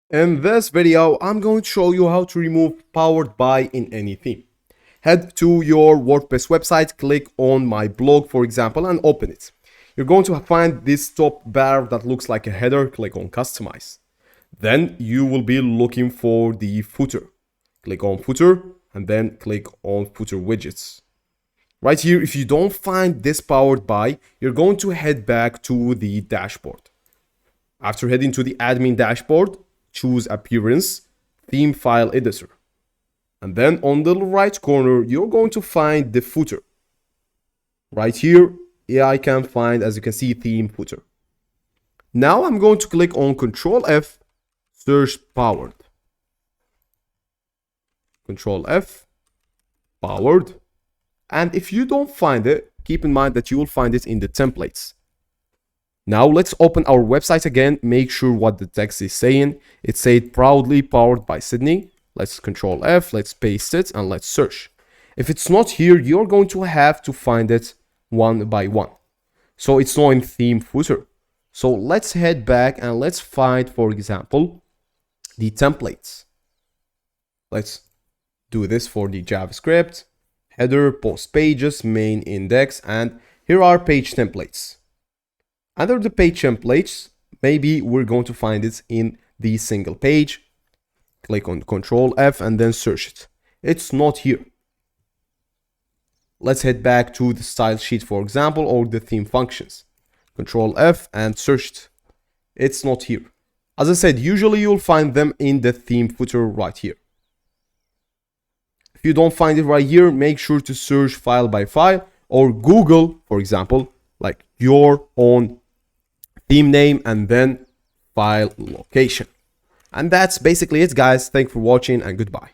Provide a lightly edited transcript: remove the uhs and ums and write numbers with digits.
In this video, I'm going to show you how to remove powered by in any theme. Head to your WordPress website, click on my blog, for example, and open it. You're going to find this top bar that looks like a header. Click on customize. Then you will be looking for the footer. Click on footer and then click on footer widgets. Right here, if you don't find this powered by, you're going to head back to the dashboard. After heading to the admin dashboard, choose appearance, theme file editor. And then on the right corner, you're going to find the footer. Right here, I can find, as you can see, theme footer. Now I'm going to click on Control F, search powered. Control F, powered. And if you don't find it, keep in mind that you will find it in the templates. Now let's open our website again, make sure what the text is saying. It said proudly powered by Sydney. Let's Control F, let's paste it and let's search. If it's not here, you're going to have to find it one by one. So it's not in theme footer. So let's head back and let's find, for example, the templates. Let's do this for the JavaScript, header, post pages, main index, and here are page templates. Under the page templates, maybe we're going to find it in the single page. Click on Control F and then search it. It's not here. Let's head back to the style sheet, for example, or the theme functions. Control F and search it. It's not here. As I said, usually you'll find them in the theme footer right here. If you don't find it right here, make sure to search file by file or Google, for example, like your own theme name and then file location. And that's basically it, guys. Thanks for watching and goodbye.